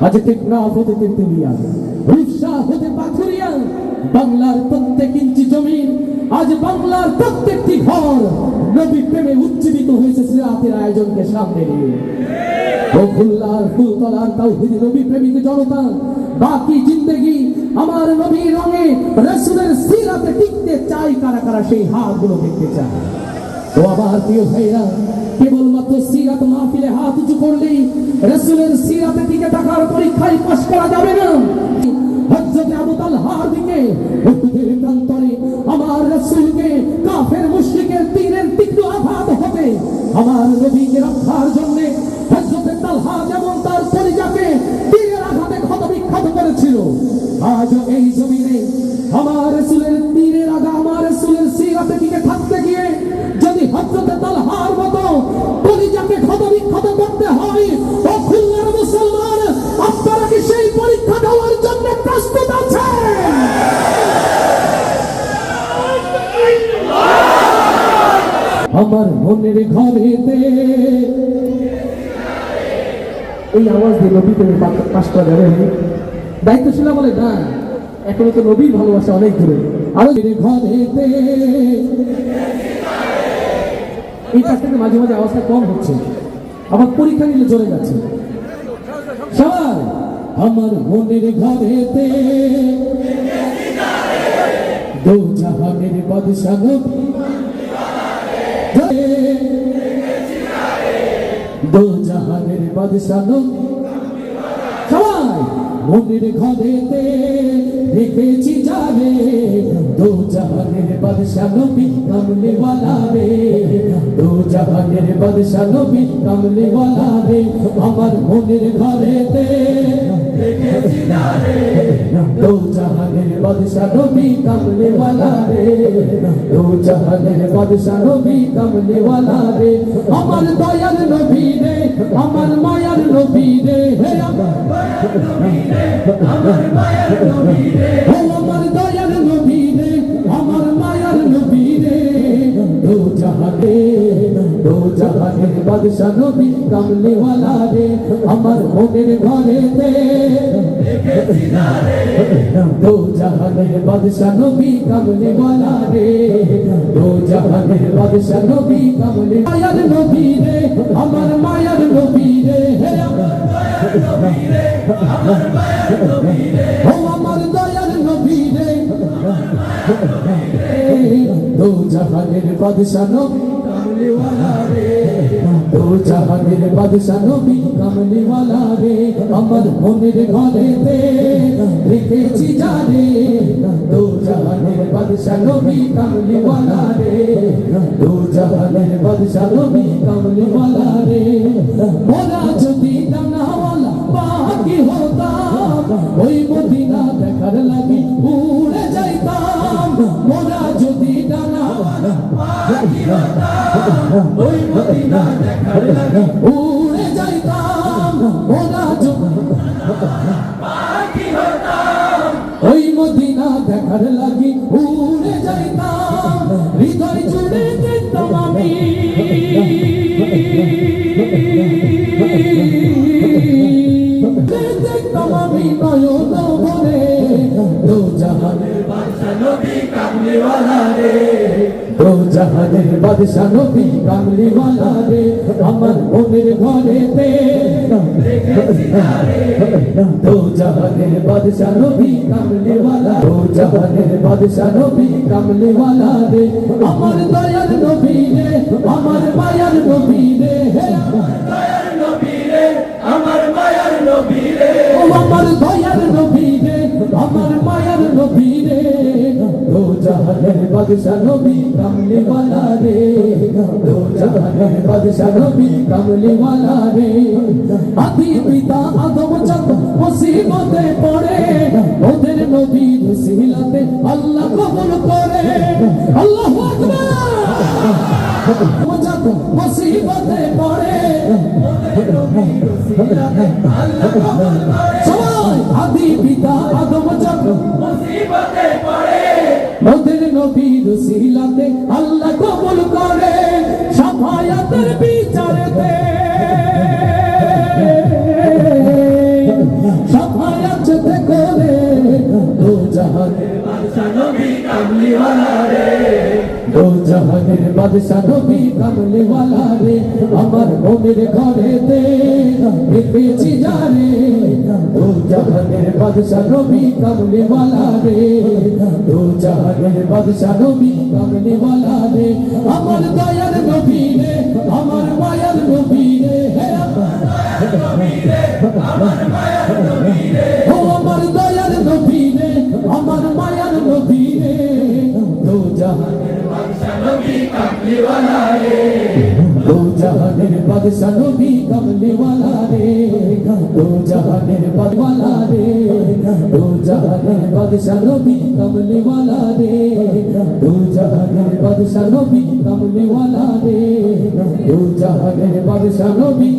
আজ টেকনাফ হতে তেতুলিয়া, রূপসা হতে পাথুরিয়া, বাংলার প্রত্যেক ইঞ্চি জমিন, আজ বাংলার প্রত্যেকটি ঘর নবী প্রেমে উজ্জীবিত হয়েছে সিরাতের আয়োজনকে সামনে নিয়ে। ও খুলনার ফুলতলার তাওহীদি নবী প্রেমিক জনতা, বাকি জিন্দেগি আমার নবীর রঙে রাসূলের সিরাতে টিকতে চাই কারা কারা সেই হাতগুলো দেখতে চায়। ও আমার প্রিয় ভাইরা, কেবলমাত্র সিরাত মাহফিলে হাত উঁচু করলেই রাসূলের সিরাতে টিকে থাকার পরীক্ষায় পাশ করা যাবে না। হযরত আবু তালহার দিকে উহুদের প্রান্তরে আমার রাসূলকে কাফের মুশরিকের তীরের তীক্ষ্ণ আঘাত হতে আমার নবীকে রক্ষার জন্য হযরত তালহা যেমন তার পরিজাকে তীরের আঘাতে ক্ষতবিক্ষত করেছিল, আজও এই জমিনে আমার রাসূলের তীরের আঘাত আমার রাসূলের সিরাতে টিকে থাকতে গিয়ে যদি হযরত তালহার মতো পরিজাকে ক্ষতবিক্ষত করতে হয়, ও খুলনার মুসলমান, আপনারা কি সেই পরীক্ষা দেওয়ার জন্য প্রস্তুত আছেন? আমার মনের ঘরেতে এই আওয়াজ দিয়ে নবী প্রেমে পাশ করা যাবে? দায়িত্বশীল বলে না, এখনো তো নবীর ভালোবাসা অনেক দূরে। আরো ঘরেতে এই কাছ থেকে মাঝে মাঝে আওয়াজটা কম হচ্ছে, আবার পরীক্ষা নিলে চলে যাচ্ছে সবাই। আমার মনের ঘরেতে দো জাহানের বাদশা নবী, দো জাহানের বাদশা নবী, সবাই মনের ঘরেতে দেখেছি যাবে দো জাহানের বাদশা নবী কামলে ওয়ালা রে, দো জাহানের বাদশা নবী কামলে ওয়ালা রে। আমার মনের ঘরেতে দেখেছি যাবে দো জাহানের বাদশা নবী কামলে ওয়ালা রে, দো জাহানের বাদশা নবী কামলে ওয়ালা রে। আমার দয়ার নবী রে, আমার মায়ার নবী রে, হে আমার মায়ার নবী রে, আমার মায়ার নবী রে, ও আমার দয়ার নবী রে, আমার মায়ার নবী রে। দো জাহানের বাদশা নবী কামলে ওয়ালা রে। আমার মনের ঘরেতে দেখেছি রে দো জাহানের বাদশা নবী কামলে ওয়ালা রে, দো জাহানের বাদশা নবী কামলে মায়ার নবী রে, আমার মায়ার নবী রে, হে আমার মায়ার নবী রে, আমার মায়ার নবী রে, ও আমার দয়ার নবী রে, দো জাহানের বাদশা নবী কামলে ওয়ালা রে, দো জাহানের বাদশা নবী কামলে ওয়ালা রে। আমার মনের ঘরেতে দেখেছি যারে দো জাহানের বাদশা নবী কামলে ওয়ালা রে, দো জাহানের বাদশা নবী কামলে ওয়ালা রে। মোরা যদি ডানাওয়ালা পাখি হতাম, ওই মদিনা দেখার লাগি উড়ে যাইতাম। মোরা যদি ডানাওয়ালা পাখি হতাম, ওই মদিনা দেখার লাগি উড়ে যাইতাম। মোরা যদি পাখি হতাম, ওই মদিনা দেখার লাগি উড়ে যাইতাম। হৃদয় জুড়ে দেখতাম আমি দেখতাম আমি নয়ন ভরে দো জাহানের বাদশা নবী কামলে ওয়ালা রে, দো জাহানের বাদশা নবী কামলে ওয়ালা রে। আমার মনের ঘরেতে দেখেছি রে দো জাহানের বাদশা নবী কামলে ওয়ালা, দো জাহানের বাদশা নবী কামলে ওয়ালা রে। আমার দয়ার নবী রে, আমার মায়ার নবী রে, হে আমার দয়ার নবী রে, আমার মায়ার নবী রে, ও আমার দয়ার নবী রে, আমার মায়ার নবী রে। দো জাহানের বাদশা নবী কামলে ওয়ালা রে, দো জাহানের বাদশা নবী কামলে ওয়ালা রে। আদি পিতা আদম যখন মুসিবতে পড়ে, ওদের নবীর উসিলাতে আল্লাহ কবুল করে। আল্লাহু আকবার। যখন মুসিবতে পড়ে, ওদের নবীর উসিলাতে আল্লাহ কবুল করে। সবাই আদি পিতা আদম যখন মুসিবতে পড়ে, ওদের নবীর উসিলাতে আল্লাহ কবুল করে। শাফায়াতের বিচারেতে বাদশা নবী কামলে ওয়ালা রে আমার মনের ঘরেতে এসেছি জানে দু জাহানের বাদশা নবী কামলে ওয়ালা রে দু জাহানের বাদশা নবী কামলে ওয়ালা রে আমার দয়ার নবী রে আমার মায়ার নবী রে হে আমার মায়ার নবী রে ও আমার দয়ার নবী রে আমার মায়ার নবী রে দু জাহানের বাদশা নবী কামলে ওয়ালা রে দু জাহানের বাদশা নবী কামলে ওয়ালা রে দু জাহানের বাদওয়ালা রে দু জাহানের বাদশা নবী কামলে ওয়ালা রে দু জাহানের বাদশা নবী কামলে ওয়ালা রে দু জাহানের বাদশা নবী